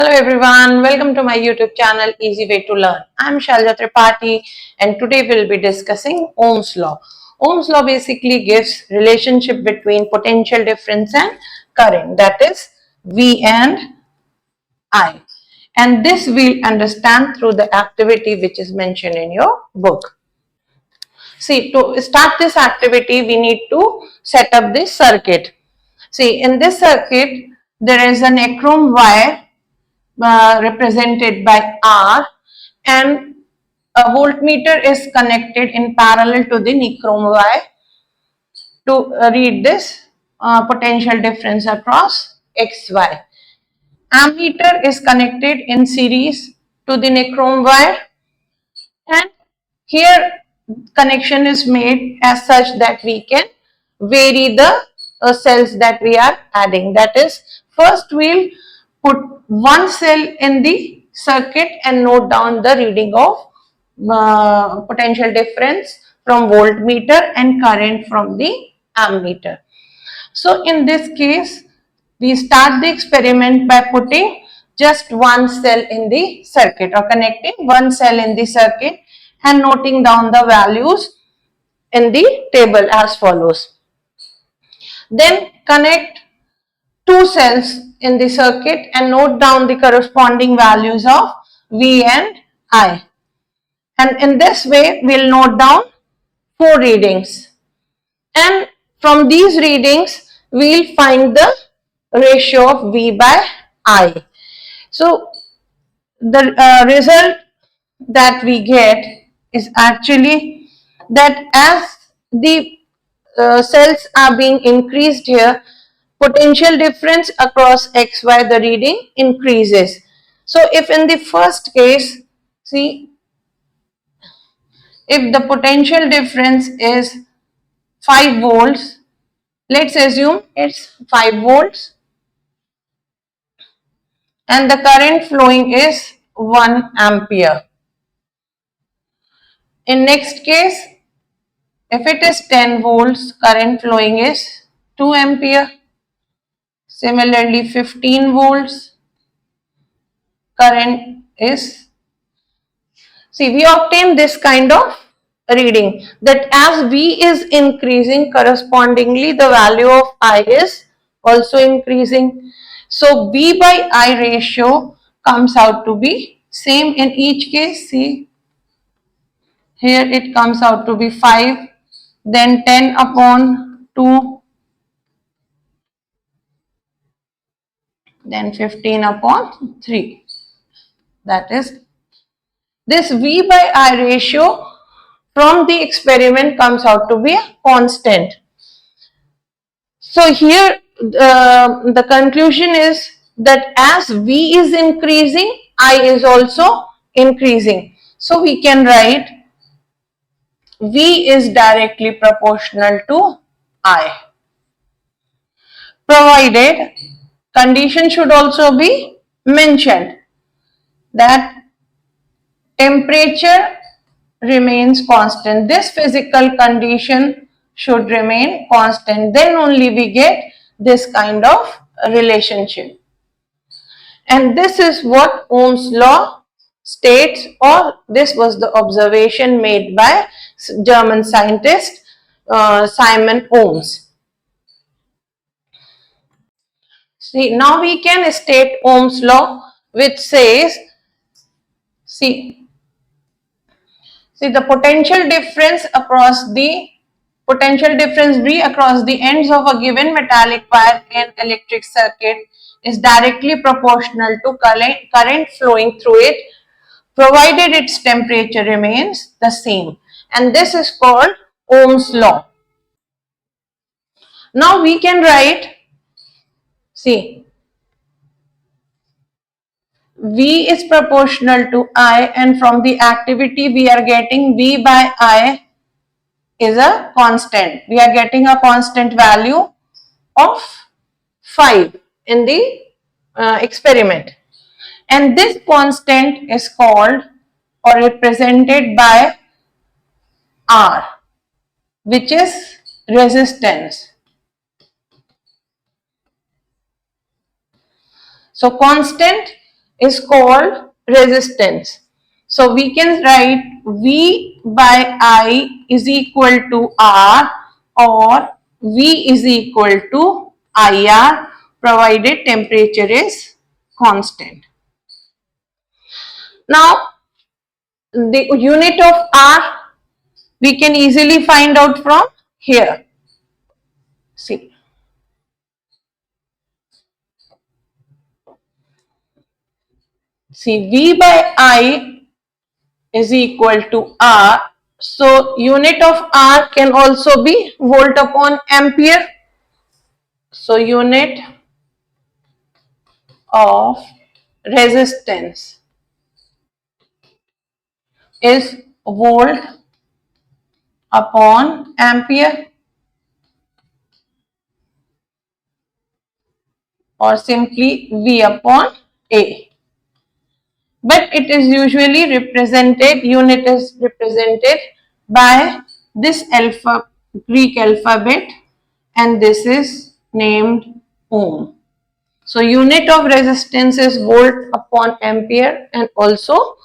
Hello everyone, welcome to my YouTube channel Easy Way to Learn. I'm Shalja Tripathi and today we'll be discussing Ohm's law. Ohm's law basically gives relationship between potential difference and current, that is V and I. And this we'll understand through the activity which is mentioned in your book. See, to start this activity we need to set up this circuit. See, in this circuit there is an nichrome wire represented by R, and a voltmeter is connected in parallel to the nichrome wire to read this potential difference across XY. Ammeter is connected in series to the nichrome wire, and here connection is made as such that we can vary the cells that we are adding. That is, first we'll put one cell in the circuit and note down the reading of potential difference from voltmeter and current from the ammeter. So in this case, we start the experiment by putting just one cell in the circuit or connecting one cell in the circuit and noting down the values in the table as follows. Then connect two cells in the circuit and note down the corresponding values of V and I. And in this way, we'll note down 4 readings. And from these readings, we'll find the ratio of V by I. So, the result that we get is actually that as the cells are being increased here, potential difference across XY, the reading increases. So, if in the first case, see, if the potential difference is 5 volts, let's assume it's 5 volts and the current flowing is 1 ampere. In next case, if it is 10 volts, current flowing is 2 ampere. Similarly, 15 volts, current is, see, we obtain this kind of reading that as V is increasing, correspondingly the value of I is also increasing. So V by I ratio comes out to be same in each case. See, here it comes out to be 5, then 10 upon 2, then 15 upon 3. That is, this V by I ratio from the experiment comes out to be a constant. So here the conclusion is that as V is increasing, I is also increasing. So we can write V is directly proportional to I. Provided condition should also be mentioned that temperature remains constant. This physical condition should remain constant. Then only we get this kind of relationship. And this is what Ohm's law states, or this was the observation made by German scientist Simon Ohms. See, now we can state Ohm's law, which says, see the potential difference V across the ends of a given metallic wire in electric circuit is directly proportional to current flowing through it, provided its temperature remains the same. And this is called Ohm's law. Now we can write, see, V is proportional to I, and from the activity we are getting V by I is a constant. We are getting a constant value of 5 in the experiment. And this constant is called or represented by R, which is resistance. So constant is called resistance. So we can write V by I is equal to R, or V is equal to IR, provided temperature is constant. Now the unit of R we can easily find out from here. See, V by I is equal to R. So unit of R can also be volt upon ampere. So unit of resistance is volt upon ampere, or simply V upon A. But it is usually represented, unit is represented by this Greek alphabet, and this is named ohm. So unit of resistance is volt upon ampere and also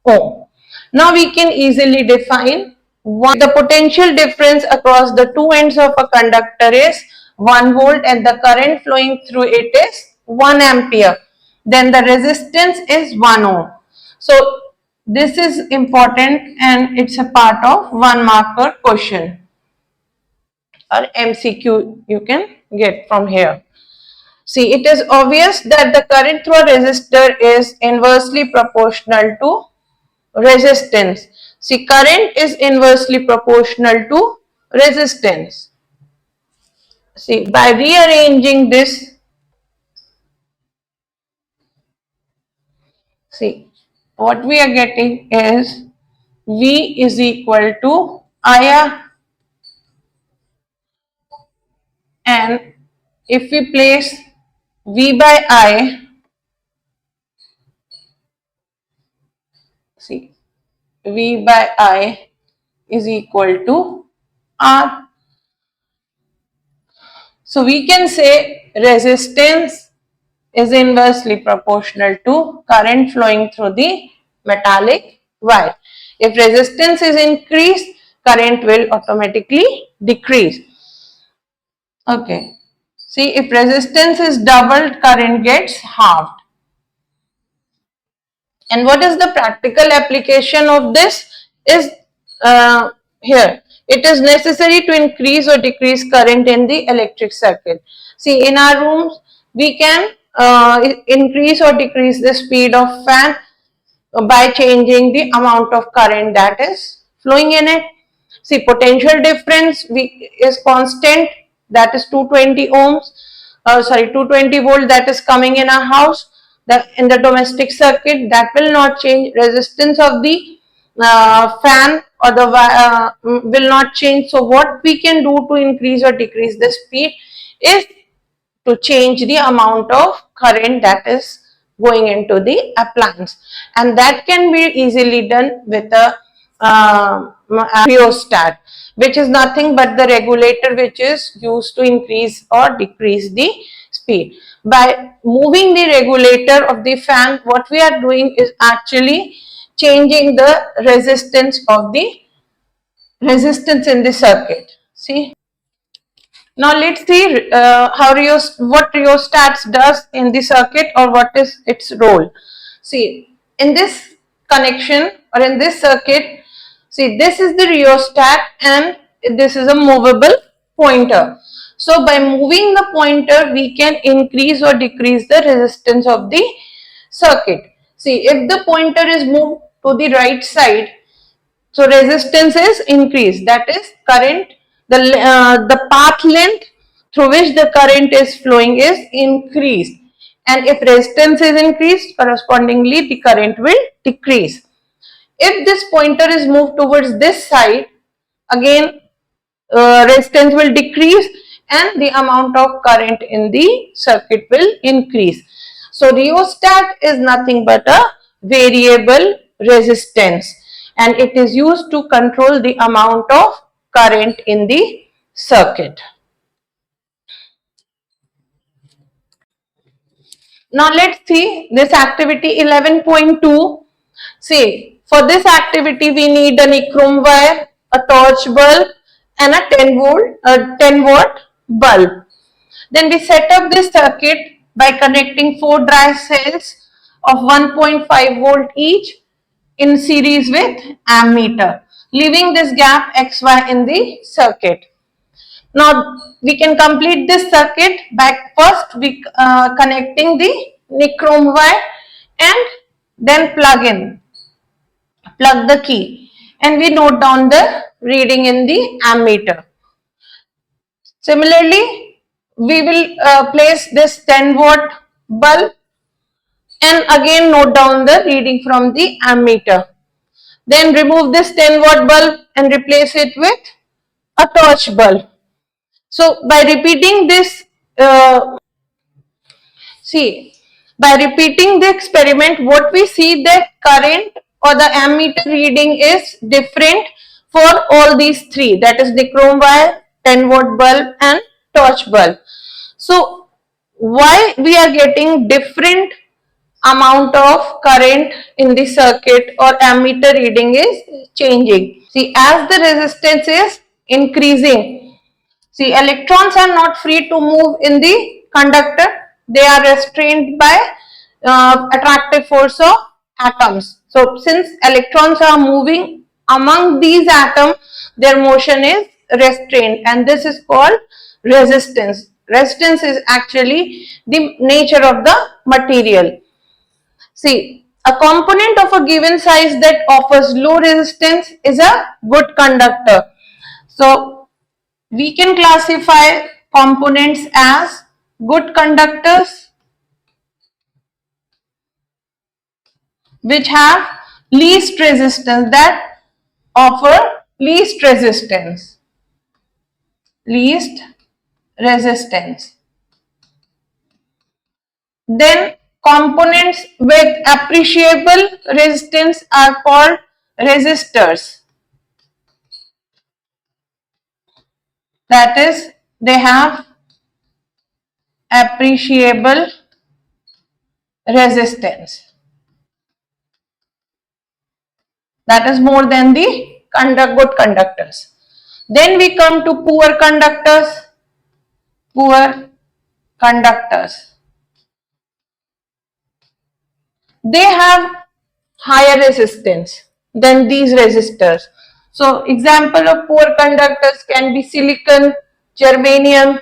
ohm. Now we can easily define the potential difference across the two ends of a conductor is 1 volt and the current flowing through it is 1 ampere. Then the resistance is 1 ohm. So this is important and it's a part of 1 marker question or MCQ you can get from here. See, it is obvious that the current through a resistor is inversely proportional to resistance. See, current is inversely proportional to resistance. See, by rearranging this, see, what we are getting is V is equal to IR, and if we place V by I, see, V by I is equal to R. So we can say resistance is inversely proportional to current flowing through the metallic wire. If resistance is increased, current will automatically decrease. Okay. See, if resistance is doubled, current gets halved. And what is the practical application of this is here. It is necessary to increase or decrease current in the electric circuit. See, in our rooms, we can increase or decrease the speed of fan by changing the amount of current that is flowing in it. See, potential difference is constant, that is 220 ohms, 220 volt that is coming in our house, in the domestic circuit, that will not change. Resistance of the fan or the will not change. So what we can do to increase or decrease the speed is to change the amount of current that is going into the appliance, and that can be easily done with a rheostat, which is nothing but the regulator which is used to increase or decrease the speed. By moving the regulator of the fan, what we are doing is actually changing the resistance of the resistance in the circuit. See, now let's see what rheostats does in the circuit, or what is its role. See, in this connection or in this circuit, see, this is the rheostat and this is a movable pointer. So by moving the pointer, we can increase or decrease the resistance of the circuit. See, if the pointer is moved to the right side, so resistance is increased, that is current, the path length through which the current is flowing is increased, and if resistance is increased, correspondingly the current will decrease. If this pointer is moved towards this side, again resistance will decrease and the amount of current in the circuit will increase. So rheostat is nothing but a variable resistance, and it is used to control the amount of current in the circuit. Now let's see this activity 11.2. See, for this activity we need a nichrome wire, a torch bulb and a 10 watt bulb. Then we set up this circuit by connecting 4 dry cells of 1.5 volt each in series with ammeter, leaving this gap XY in the circuit. Now we can complete this circuit by first connecting the nichrome wire and then plug the key, and we note down the reading in the ammeter. Similarly, we will place this 10 watt bulb and again note down the reading from the ammeter. Then remove this 10 watt bulb and replace it with a torch bulb. So by repeating this, by repeating the experiment, what we see, that current or the ammeter reading is different for all these three, that is nichrome wire, 10 watt bulb and torch bulb. So why we are getting different amount of current in the circuit or ammeter reading is changing? See, as the resistance is increasing, see, electrons are not free to move in the conductor. They are restrained by attractive force of atoms. So since electrons are moving among these atoms, their motion is restrained, and this is called resistance. Resistance is actually the nature of the material. See, a component of a given size that offers low resistance is a good conductor. So we can classify components as good conductors which have least resistance, that offer least resistance. Then components with appreciable resistance are called resistors. That is, they have appreciable resistance. That is more than the good conductors. Then we come to poor conductors. Poor conductors. They have higher resistance than these resistors. So example of poor conductors can be silicon, germanium.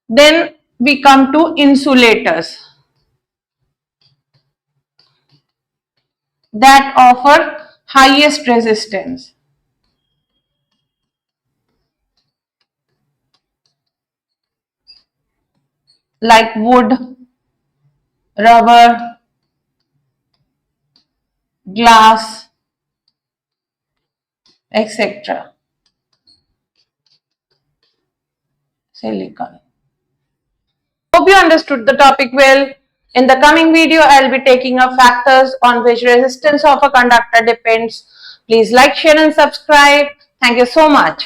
Then we come to insulators that offer highest resistance, like wood, rubber, glass, etc. Silicon. Hope you understood the topic well. In the coming video, I will be taking up factors on which resistance of a conductor depends. Please like, share and subscribe. Thank you so much.